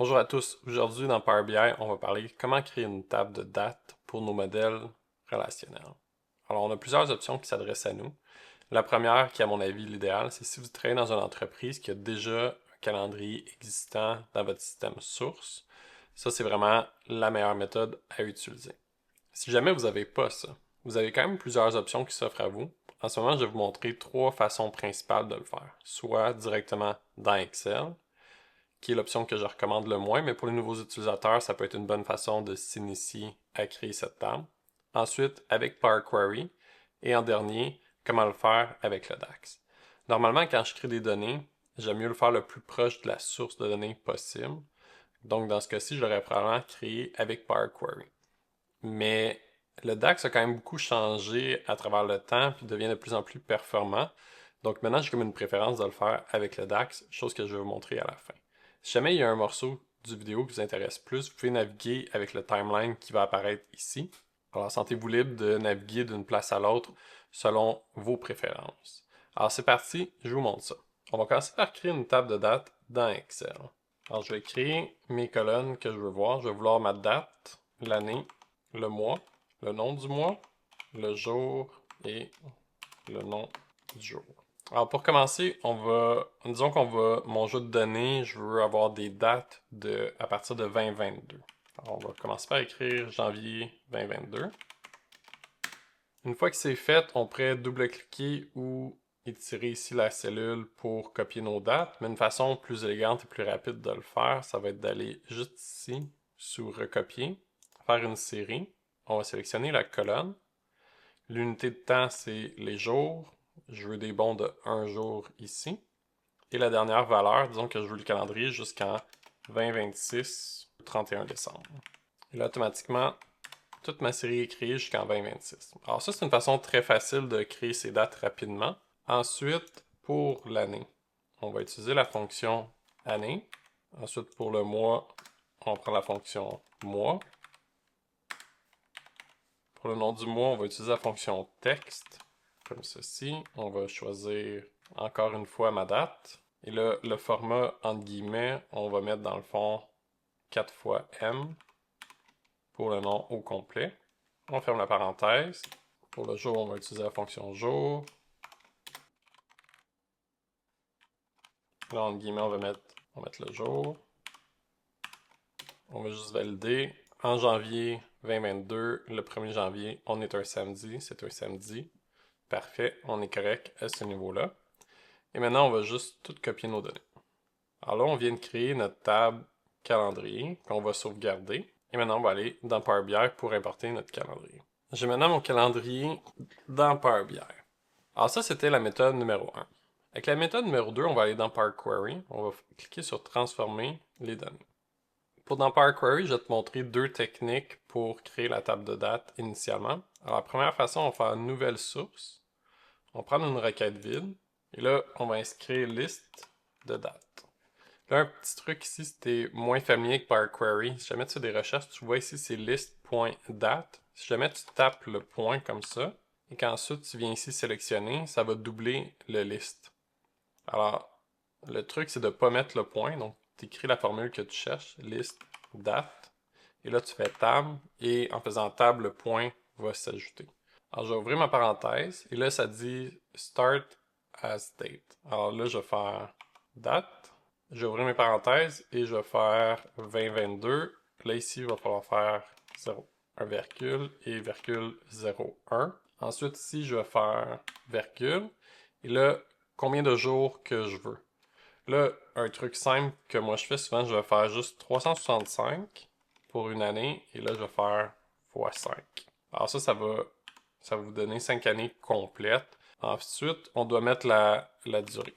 Bonjour à tous. Aujourd'hui, dans Power BI, on va parler comment créer une table de date pour nos modèles relationnels. Alors, on a plusieurs options qui s'adressent à nous. La première, qui est à mon avis l'idéal, c'est si vous travaillez dans une entreprise qui a déjà un calendrier existant dans votre système source. Ça, c'est vraiment la meilleure méthode à utiliser. Si jamais vous n'avez pas ça, vous avez quand même plusieurs options qui s'offrent à vous. En ce moment, je vais vous montrer trois façons principales de le faire. Soit directement dans Excel, qui est l'option que je recommande le moins, mais pour les nouveaux utilisateurs, ça peut être une bonne façon de s'initier à créer cette table. Ensuite, avec Power Query. Et en dernier, comment le faire avec le DAX. Normalement, quand je crée des données, j'aime mieux le faire le plus proche de la source de données possible. Donc, dans ce cas-ci, je l'aurais probablement créé avec Power Query. Mais le DAX a quand même beaucoup changé à travers le temps puis devient de plus en plus performant. Donc maintenant, j'ai comme une préférence de le faire avec le DAX, chose que je vais vous montrer à la fin. Si jamais il y a un morceau du vidéo qui vous intéresse plus, vous pouvez naviguer avec le timeline qui va apparaître ici. Alors, sentez-vous libre de naviguer d'une place à l'autre selon vos préférences. Alors, c'est parti, je vous montre ça. On va commencer par créer une table de date dans Excel. Alors, je vais créer mes colonnes que je veux voir. Je vais vouloir ma date, l'année, le mois, le nom du mois, le jour et le nom du jour. Alors pour commencer, disons qu'on va, mon jeu de données, je veux avoir des dates à partir de 2022. Alors on va commencer par écrire janvier 2022. Une fois que c'est fait, on pourrait double-cliquer ou étirer ici la cellule pour copier nos dates, mais une façon plus élégante et plus rapide de le faire, ça va être d'aller juste ici, sous recopier, faire une série. On va sélectionner la colonne. L'unité de temps, c'est les jours. Je veux des bons de 1 jour ici. Et la dernière valeur, disons que je veux le calendrier jusqu'en 2026, 31 décembre. Et là, automatiquement, toute ma série est créée jusqu'en 2026. Alors ça, c'est une façon très facile de créer ces dates rapidement. Ensuite, pour l'année, on va utiliser la fonction année. Ensuite, pour le mois, on prend la fonction mois. Pour le nom du mois, on va utiliser la fonction texte, comme ceci. On va choisir encore une fois ma date. Et là, le format, entre guillemets, on va mettre dans le fond 4 fois M pour le nom au complet. On ferme la parenthèse. Pour le jour, on va utiliser la fonction jour. Là, entre guillemets, on va mettre le jour. On va juste valider. En janvier 2022, le 1er janvier, on est un samedi. C'est un samedi. Parfait, on est correct à ce niveau-là. Et maintenant, on va juste tout copier nos données. Alors là, on vient de créer notre table calendrier qu'on va sauvegarder. Et maintenant, on va aller dans Power BI pour importer notre calendrier. J'ai maintenant mon calendrier dans Power BI. Alors ça, c'était la méthode numéro 1. Avec la méthode numéro 2, on va aller dans Power Query. On va cliquer sur Transformer les données. Pour dans Power Query, je vais te montrer deux techniques pour créer la table de date initialement. Alors la première façon, on va faire une nouvelle source. On va prendre une requête vide. Et là, on va inscrire liste de date. Là, un petit truc ici, si tu es moins familier avec Power Query, si jamais tu fais des recherches, tu vois ici, c'est list.date. Si jamais tu tapes le point comme ça, et qu'ensuite tu viens ici sélectionner, ça va doubler le list. Alors, le truc, c'est de ne pas mettre le point. Donc, tu écris la formule que tu cherches, list, date. Et là, tu fais tab, et en faisant tab, le point va s'ajouter. Alors, je vais ouvrir ma parenthèse, et là, ça dit start as date. Alors là, je vais faire date. Je vais ouvrir mes parenthèses, et je vais faire 2022. Là, ici, il va falloir faire 0, 1 virgule et virgule 01. Ensuite, ici, je vais faire virgule. Et là, combien de jours que je veux. Là, un truc simple que moi je fais souvent, je vais faire juste 365 pour une année. Et là, je vais faire x 5. Alors ça va vous donner 5 années complètes. Ensuite, on doit mettre la durée.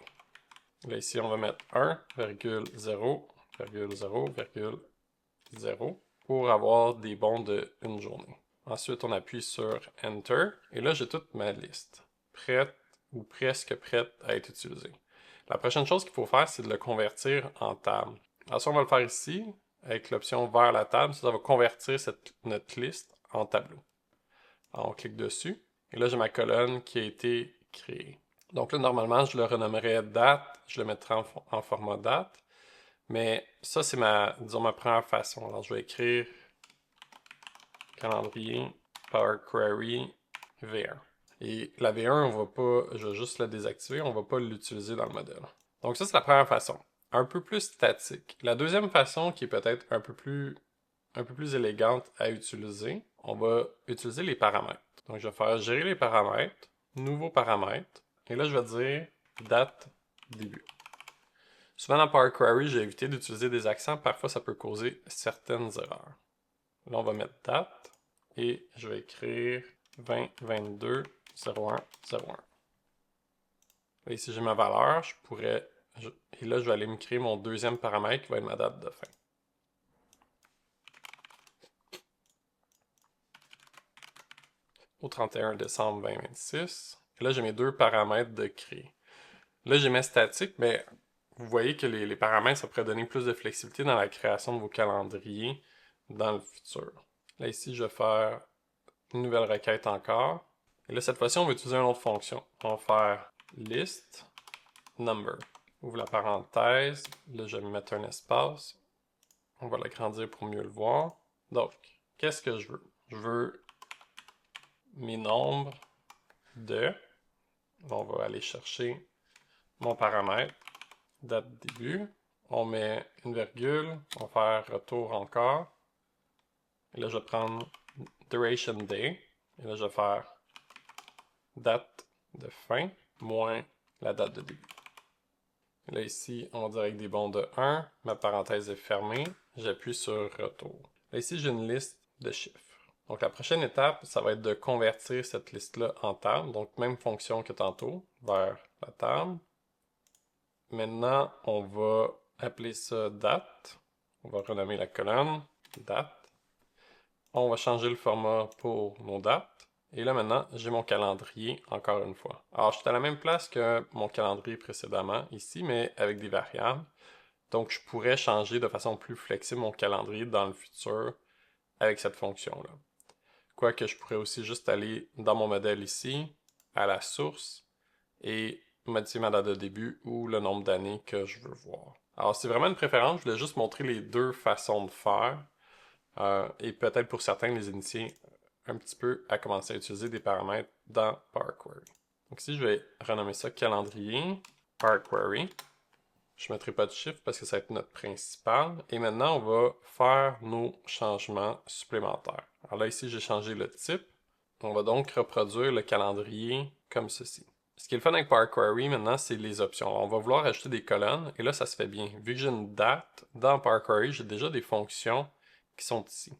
Là, ici, on va mettre 1,0,0,0 pour avoir des bons de une journée. Ensuite, on appuie sur Enter. Et là, j'ai toute ma liste prête ou presque prête à être utilisée. La prochaine chose qu'il faut faire, c'est de le convertir en table. Alors ça, on va le faire ici, avec l'option vers la table. Ça va convertir notre liste en tableau. Alors, on clique dessus. Et là, j'ai ma colonne qui a été créée. Donc là, normalement, je le renommerais date. Je le mettrai en format date. Mais ça, c'est disons, ma première façon. Alors, je vais écrire calendrier Power Query V1. Et la V1, on va pas, je vais juste la désactiver, on va pas l'utiliser dans le modèle. Donc ça, c'est la première façon. Un peu plus statique. La deuxième façon, qui est peut-être un peu plus élégante à utiliser, on va utiliser les paramètres. Donc je vais faire gérer les paramètres, nouveau paramètre, et là je vais dire date début. Souvent dans Power Query, j'ai évité d'utiliser des accents, parfois ça peut causer certaines erreurs. Là on va mettre date, et je vais écrire 2022 01 01. Là, ici j'ai ma valeur, et là je vais aller me créer mon deuxième paramètre qui va être ma date de fin. Au 31 décembre 2026. Et là, j'ai mes deux paramètres de créer. Là, j'ai mes statiques, mais vous voyez que les paramètres, ça pourrait donner plus de flexibilité dans la création de vos calendriers dans le futur. Là, ici, je vais faire une nouvelle requête encore. Et là, cette fois-ci, on va utiliser une autre fonction. On va faire list number. Ouvre la parenthèse. Là, je vais mettre un espace. On va l'agrandir pour mieux le voir. Donc, qu'est-ce que je veux? Je veux mes nombres de. On va aller chercher mon paramètre, date début. On met une virgule, on va faire retour encore. Et là, je vais prendre duration day. Et là, je vais faire date de fin moins la date de début. Et là, ici, on va dire avec des bons de 1. Ma parenthèse est fermée. J'appuie sur retour. Là, ici, j'ai une liste de chiffres. Donc, la prochaine étape, ça va être de convertir cette liste-là en table. Donc, même fonction que tantôt, vers la table. Maintenant, on va appeler ça date. On va renommer la colonne date. On va changer le format pour nos dates. Et là, maintenant, j'ai mon calendrier encore une fois. Alors, je suis à la même place que mon calendrier précédemment, ici, mais avec des variables. Donc, je pourrais changer de façon plus flexible mon calendrier dans le futur avec cette fonction-là. Quoique, je pourrais aussi juste aller dans mon modèle ici, à la source, et modifier ma date de début ou le nombre d'années que je veux voir. Alors, c'est vraiment une préférence. Je voulais juste montrer les deux façons de faire. Et peut-être pour certains, les initier un petit peu à commencer à utiliser des paramètres dans Power Query. Donc ici, je vais renommer ça calendrier, Power Query. Je ne mettrai pas de chiffre parce que ça va être notre principal. Et maintenant, on va faire nos changements supplémentaires. Alors là, ici, j'ai changé le type. On va donc reproduire le calendrier comme ceci. Ce qui est le fun avec Power Query maintenant, c'est les options. On va vouloir ajouter des colonnes et là, ça se fait bien. Vu que j'ai une date dans Power Query, j'ai déjà des fonctions qui sont ici.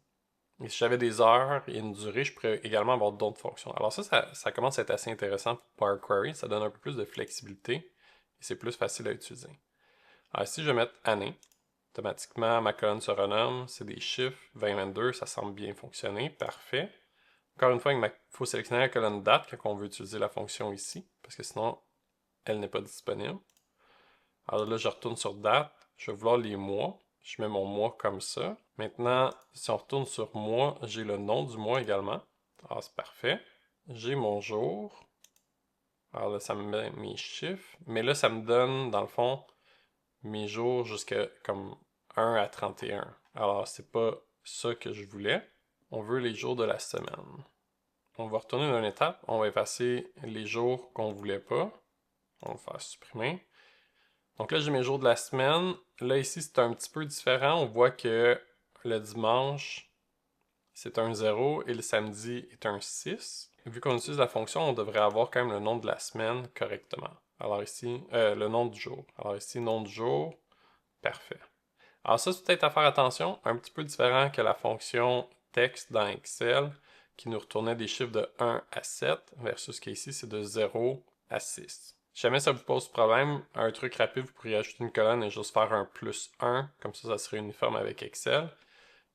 Et si j'avais des heures et une durée, je pourrais également avoir d'autres fonctions. Alors ça commence à être assez intéressant pour Power Query. Ça donne un peu plus de flexibilité et c'est plus facile à utiliser. Alors ici, je vais mettre année. Automatiquement, ma colonne se renomme. C'est des chiffres. 2022, ça semble bien fonctionner. Parfait. Encore une fois, il faut sélectionner la colonne date quand on veut utiliser la fonction ici, parce que sinon, elle n'est pas disponible. Alors là, je retourne sur date. Je vais vouloir les mois. Je mets mon mois comme ça. Maintenant, si on retourne sur mois, j'ai le nom du mois également. Alors, c'est parfait. J'ai mon jour. Alors là, ça me met mes chiffres. Mais là, ça me donne, dans le fond, mes jours jusqu'à comme 1 à 31. Alors, c'est pas ça que je voulais. On veut les jours de la semaine. On va retourner dans une étape. On va effacer les jours qu'on voulait pas. On va faire supprimer. Donc là, j'ai mes jours de la semaine. Là, ici, c'est un petit peu différent. On voit que le dimanche, c'est un 0 et le samedi est un 6. Vu qu'on utilise la fonction, on devrait avoir quand même le nom de la semaine correctement. Alors ici, le nom du jour. Alors ici, nom du jour. Parfait. Alors ça, c'est peut-être à faire attention. Un petit peu différent que la fonction texte dans Excel qui nous retournait des chiffres de 1 à 7 versus qu'ici, c'est de 0 à 6. Si jamais ça vous pose problème, un truc rapide, vous pourriez ajouter une colonne et juste faire un plus 1, comme ça serait uniforme avec Excel.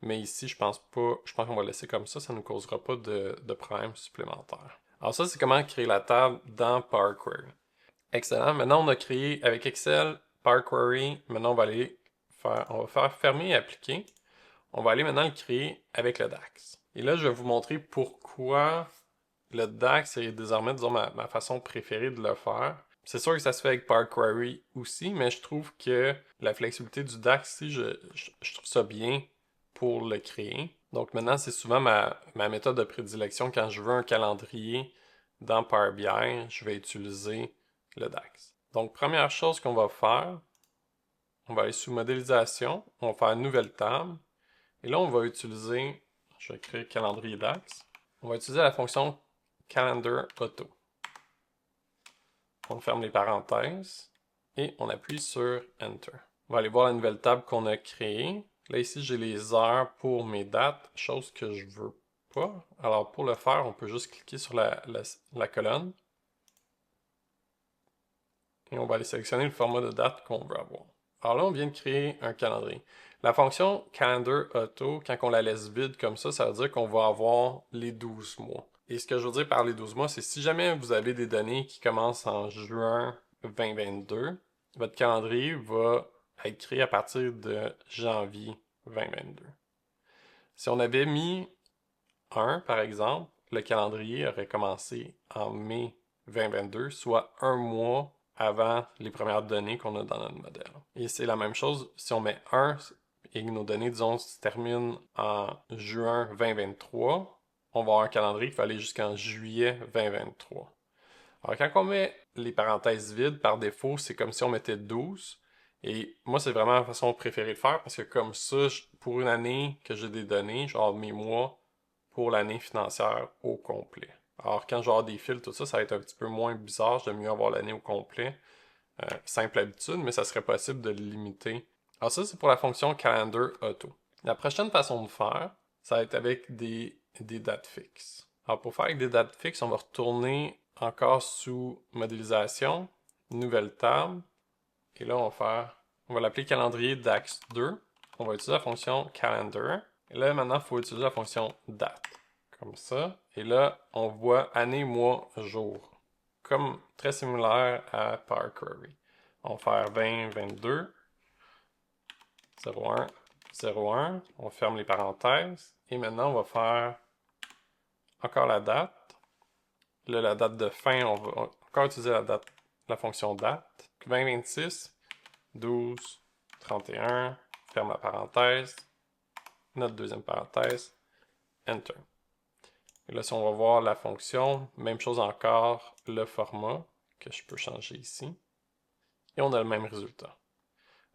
Mais ici, je pense qu'on va laisser comme ça ne causera pas de problème supplémentaire. Alors ça, c'est comment créer la table dans Power Query. Excellent. Maintenant, on a créé avec Excel, Power Query. Maintenant, on va faire fermer et appliquer. On va aller maintenant le créer avec le DAX. Et là, je vais vous montrer pourquoi le DAX est désormais, disons, ma façon préférée de le faire. C'est sûr que ça se fait avec Power Query aussi, mais je trouve que La flexibilité du DAX ici, je trouve ça bien pour le créer. Donc maintenant, c'est souvent ma méthode de prédilection quand je veux un calendrier dans Power BI, je vais utiliser le DAX. Donc première chose qu'on va faire, on va aller sous modélisation, on va faire une nouvelle table, et là on va utiliser, je vais créer calendrier DAX, on va utiliser la fonction Calendar Auto. On ferme les parenthèses et on appuie sur Enter. On va aller voir la nouvelle table qu'on a créée. Là ici j'ai les heures pour mes dates, chose que je veux pas. Alors pour le faire, on peut juste cliquer sur la colonne et on va aller sélectionner le format de date qu'on veut avoir. Alors là, on vient de créer un calendrier. La fonction Calendar Auto, quand on la laisse vide comme ça veut dire qu'on va avoir les 12 mois. Et ce que je veux dire par les 12 mois, c'est si jamais vous avez des données qui commencent en juin 2022, votre calendrier va être créé à partir de janvier 2022. Si on avait mis 1, par exemple, le calendrier aurait commencé en mai 2022, soit un mois avant les premières données qu'on a dans notre modèle. Et c'est la même chose si on met 1 et que nos données, disons, se terminent en juin 2023, on va avoir un calendrier qui va aller jusqu'en juillet 2023. Alors quand on met les parenthèses vides, par défaut, c'est comme si on mettait 12. Et moi, c'est vraiment la façon préférée de faire parce que comme ça, pour une année que j'ai des données, genre mes mois pour l'année financière au complet. Alors quand je vais avoir des fils, tout ça, ça va être un petit peu moins bizarre. J'aime mieux avoir l'année au complet. Simple habitude, mais ça serait possible de le limiter. Alors ça, c'est pour la fonction Calendar Auto. La prochaine façon de faire, ça va être avec des dates fixes. Alors pour faire avec des dates fixes, on va retourner encore sous modélisation, nouvelle table, et là on va l'appeler calendrier DAX 2. On va utiliser la fonction calendar. Et là maintenant, il faut utiliser la fonction date. Comme ça. Et là, on voit année, mois, jour. Comme très similaire à Power Query. On va faire 20, 22, 01, 01. On ferme les parenthèses. Et maintenant, on va faire encore la date. Là, la date de fin, on va encore utiliser la fonction date. 2026, 12, 31, ferme la parenthèse, notre deuxième parenthèse, Enter. Et là, si on va voir la fonction, même chose encore, le format, que je peux changer ici. Et on a le même résultat.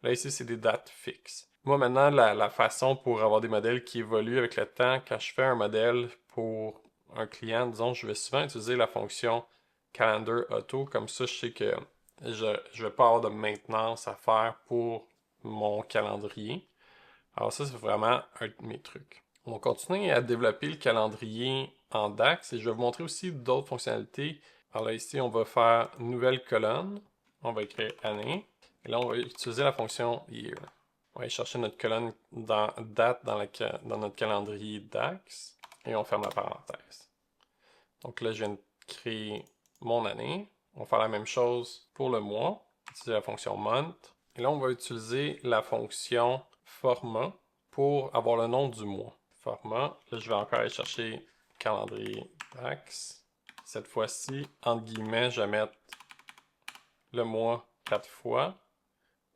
Là, ici, c'est des dates fixes. Moi, maintenant, la façon pour avoir des modèles qui évoluent avec le temps, quand je fais un modèle pour un client, disons, je vais souvent utiliser la fonction Calendar Auto. Comme ça, je sais que je ne vais pas avoir de maintenance à faire pour mon calendrier. Alors ça, c'est vraiment un de mes trucs. On va continuer à développer le calendrier en DAX et je vais vous montrer aussi d'autres fonctionnalités. Alors là, ici, on va faire nouvelle colonne. On va écrire année. Et là, on va utiliser la fonction year. On va aller chercher notre colonne date dans notre calendrier DAX et on ferme la parenthèse. Donc là, je viens de créer mon année. On va faire la même chose pour le mois. Utiliser la fonction month. Et là, on va utiliser la fonction format pour avoir le nom du mois. Format. Là, je vais encore aller chercher calendrier DAX. Cette fois-ci, entre guillemets, je vais mettre le mois 4 fois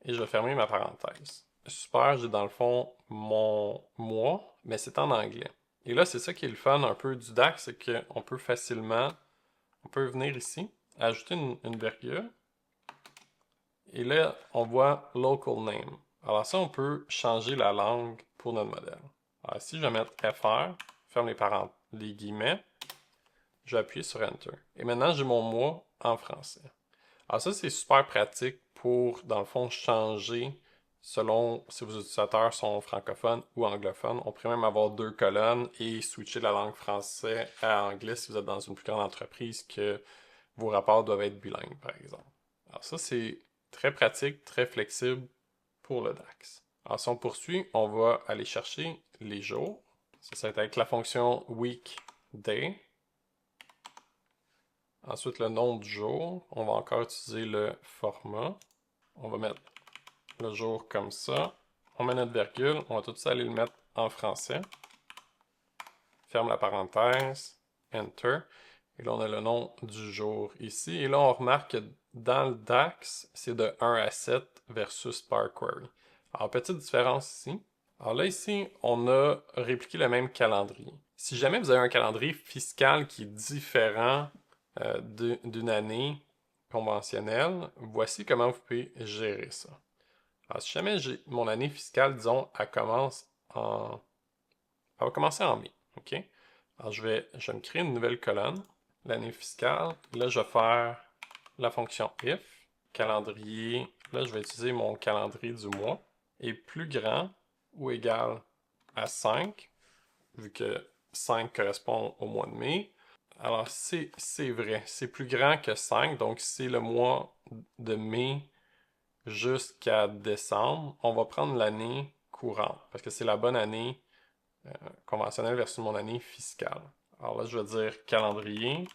et je vais fermer ma parenthèse. Super, j'ai dans le fond mon mois, mais c'est en anglais. Et là, c'est ça qui est le fun un peu du DAX, c'est qu'on peut facilement, on peut venir ici, ajouter une virgule, et là, on voit Local Name. Alors ça, on peut changer la langue pour notre modèle. Alors ici, je vais mettre FR, ferme les guillemets, je vais appuyer sur Enter. Et maintenant, j'ai mon mois en français. Alors ça, c'est super pratique pour, dans le fond, changer selon si vos utilisateurs sont francophones ou anglophones. On pourrait même avoir deux colonnes et switcher la langue français à anglais si vous êtes dans une plus grande entreprise que vos rapports doivent être bilingues, par exemple. Alors ça, c'est très pratique, très flexible pour le DAX. Alors si on poursuit, on va aller chercher les jours. Ça va être avec la fonction weekday. Ensuite, le nom du jour. On va encore utiliser le format. On va mettre le jour comme ça. On met notre virgule. On va tout ça aller le mettre en français. Ferme la parenthèse. Enter. Et là, on a le nom du jour ici. Et là, on remarque que dans le DAX, c'est de 1 à 7 versus Power Query. Alors, petite différence ici. Alors là, ici, on a répliqué le même calendrier. Si jamais vous avez un calendrier fiscal qui est différent d'une année conventionnelle, voici comment vous pouvez gérer ça. Alors, si jamais mon année fiscale, disons, elle va commencer en mai. OK? Alors, je vais me créer une nouvelle colonne, l'année fiscale. Là, je vais faire la fonction if, calendrier. Là, je vais utiliser mon calendrier du mois. Est plus grand ou égal à 5, vu que 5 correspond au mois de mai. Alors, c'est vrai, c'est plus grand que 5, donc c'est le mois de mai jusqu'à décembre. On va prendre l'année courante, parce que c'est la bonne année conventionnelle versus mon année fiscale. Alors là, je vais dire calendrier,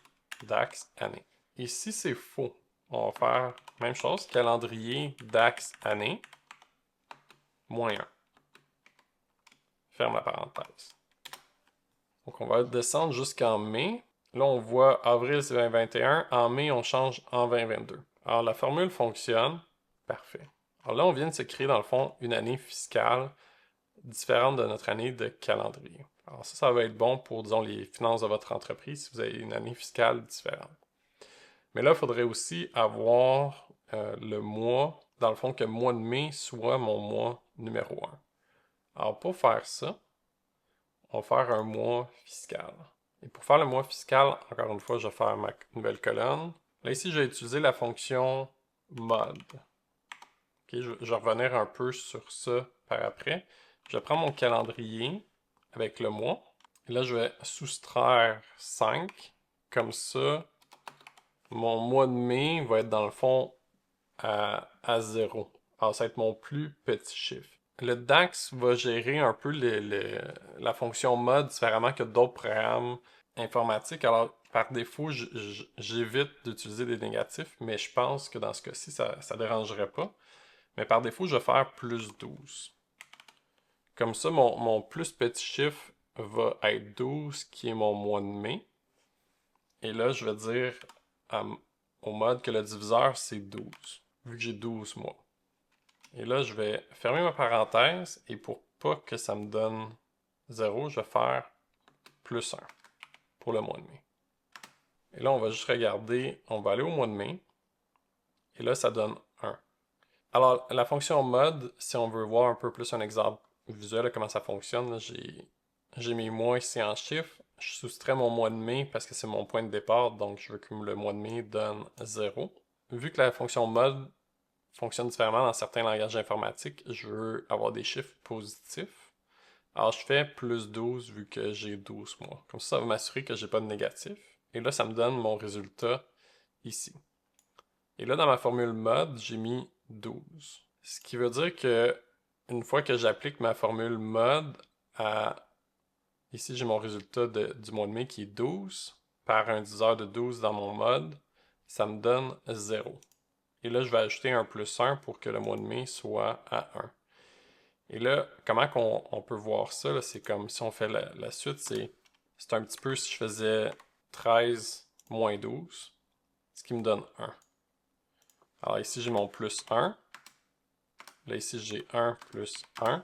DAX, année. Ici, c'est faux. On va faire la même chose, calendrier, DAX, année, moins 1. Ferme la parenthèse. Donc, on va descendre jusqu'en mai. Là, on voit avril, c'est 2021. En mai, on change en 2022. Alors, la formule fonctionne. Parfait. Alors là, on vient de se créer, dans le fond, une année fiscale différente de notre année de calendrier. Alors ça va être bon pour, disons, les finances de votre entreprise si vous avez une année fiscale différente. Mais là, il faudrait aussi avoir le mois, dans le fond, que le mois de mai soit mon mois numéro 1. Alors, pour faire ça, on va faire un mois fiscal. Et pour faire le mois fiscal, encore une fois, je vais faire ma nouvelle colonne. Là, ici, je vais utiliser la fonction mode. Okay, je vais revenir un peu sur ça par après. Je prends mon calendrier avec le mois. Et là, je vais soustraire 5. Comme ça, mon mois de mai va être dans le fond à 0. Alors, ça va être mon plus petit chiffre. Le DAX va gérer un peu la fonction mode différemment que d'autres programmes informatiques. Alors, par défaut, j'évite d'utiliser des négatifs, mais je pense que dans ce cas-ci, ça ne dérangerait pas. Mais par défaut, je vais faire plus 12. Comme ça, mon plus petit chiffre va être 12, qui est mon mois de mai. Et là, je vais dire au mode que le diviseur, c'est 12, vu que j'ai 12 mois. Et là, je vais fermer ma parenthèse, et pour pas que ça me donne 0, je vais faire plus 1 pour le mois de mai. Et là, on va juste regarder, on va aller au mois de mai, et là, ça donne 1. Alors, la fonction mode, si on veut voir un peu plus un exemple visuel de comment ça fonctionne, j'ai mes mois ici en chiffres. Je soustrais mon mois de mai parce que c'est mon point de départ, donc je veux que le mois de mai donne 0. Vu que la fonction mode fonctionne différemment dans certains langages informatiques, je veux avoir des chiffres positifs. Alors, je fais plus 12 vu que j'ai 12 mois. Comme ça va m'assurer que j'ai pas de négatif. Et là, ça me donne mon résultat ici. Et là, dans ma formule mode, j'ai mis 12. Ce qui veut dire que une fois que j'applique ma formule mode à... Ici, j'ai mon résultat du mois de mai qui est 12 par un diviseur de 12 dans mon mode, ça me donne 0. Et là, je vais ajouter un plus 1 pour que le mois de mai soit à 1. Et là, comment on peut voir ça? C'est comme si on fait la suite, c'est un petit peu si je faisais 13 moins 12, ce qui me donne 1. Alors ici, j'ai mon plus 1. Là, ici, j'ai 1 plus 1.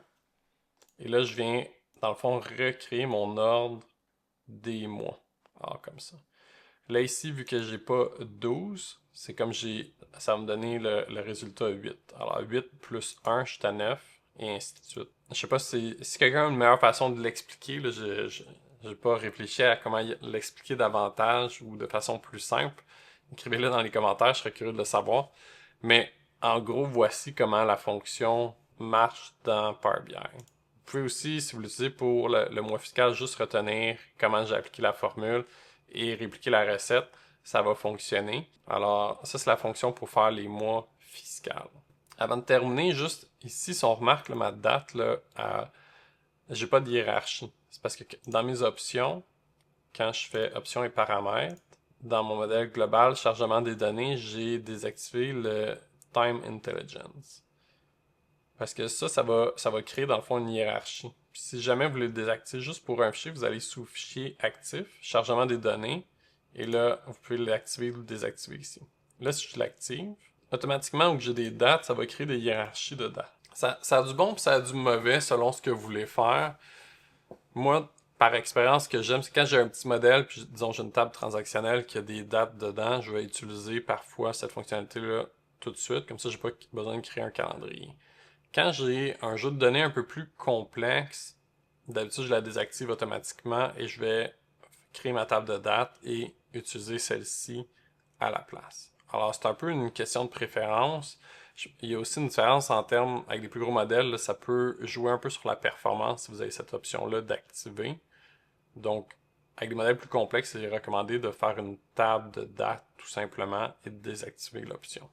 Et là, je viens, dans le fond, recréer mon ordre des mois. Alors, comme ça. Là, ici, vu que j'ai pas 12, c'est comme ça va me donner le résultat 8. Alors, 8 plus 1, je suis à 9, et ainsi de suite. Je sais pas si quelqu'un a une meilleure façon de l'expliquer. Je n'ai pas réfléchi à comment l'expliquer davantage ou de façon plus simple. Écrivez-le dans les commentaires, je serais curieux de le savoir. Mais en gros, voici comment la fonction marche dans Power BI. Vous pouvez aussi, si vous l'utilisez pour le mois fiscal, juste retenir comment j'ai appliqué la formule et répliquer la recette. Ça va fonctionner. Alors, ça, c'est la fonction pour faire les mois fiscaux. Avant de terminer, juste ici, si on remarque là, ma date, j'ai pas de hiérarchie. C'est parce que dans mes options, quand je fais options et paramètres, dans mon modèle global chargement des données, j'ai désactivé le Time Intelligence. Parce que ça va créer dans le fond une hiérarchie. Puis si jamais vous voulez le désactiver juste pour un fichier, vous allez sous fichier actif, chargement des données, et là, vous pouvez l'activer ou le désactiver ici. Là, si je l'active, automatiquement, où j'ai des dates, ça va créer des hiérarchies de dates. Ça a du bon et ça a du mauvais selon ce que vous voulez faire. Moi, par expérience, ce que j'aime, c'est quand j'ai un petit modèle, puis disons j'ai une table transactionnelle qui a des dates dedans, je vais utiliser parfois cette fonctionnalité-là tout de suite, comme ça j'ai pas besoin de créer un calendrier. Quand j'ai un jeu de données un peu plus complexe, d'habitude je la désactive automatiquement et je vais créer ma table de dates et utiliser celle-ci à la place. Alors c'est un peu une question de préférence. Il y a aussi une différence en termes, avec des plus gros modèles, là, ça peut jouer un peu sur la performance si vous avez cette option-là d'activer. Donc, avec des modèles plus complexes, il est recommandé de faire une table de date tout simplement et de désactiver l'option.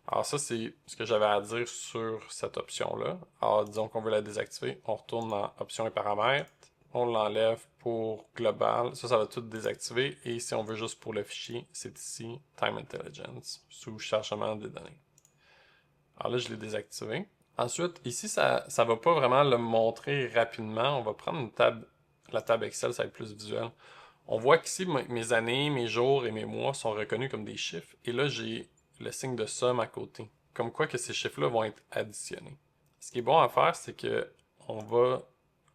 Alors ça, c'est ce que j'avais à dire sur cette option-là. Alors disons qu'on veut la désactiver, on retourne dans options et paramètres, on l'enlève pour global, ça va tout désactiver, et si on veut juste pour le fichier, c'est ici Time Intelligence, sous chargement des données. Alors là, je l'ai désactivé. Ensuite, ici, ça ne va pas vraiment le montrer rapidement. On va prendre une table, la table Excel, ça va être plus visuel. On voit qu'ici, mes années, mes jours et mes mois sont reconnus comme des chiffres. Et là, j'ai le signe de somme à côté. Comme quoi que ces chiffres-là vont être additionnés. Ce qui est bon à faire, c'est que on va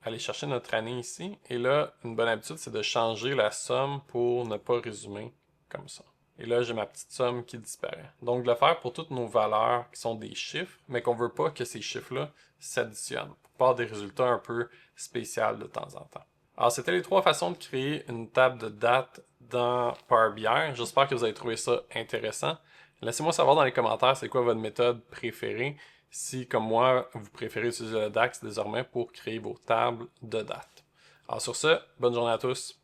aller chercher notre année ici. Et là, une bonne habitude, c'est de changer la somme pour ne pas résumer comme ça. Et là, j'ai ma petite somme qui disparaît. Donc, de le faire pour toutes nos valeurs qui sont des chiffres, mais qu'on ne veut pas que ces chiffres-là s'additionnent, pour avoir des résultats un peu spéciaux de temps en temps. Alors, c'était les 3 façons de créer une table de date dans Power BI. J'espère que vous avez trouvé ça intéressant. Laissez-moi savoir dans les commentaires c'est quoi votre méthode préférée, si, comme moi, vous préférez utiliser le DAX désormais pour créer vos tables de date. Alors sur ce, bonne journée à tous.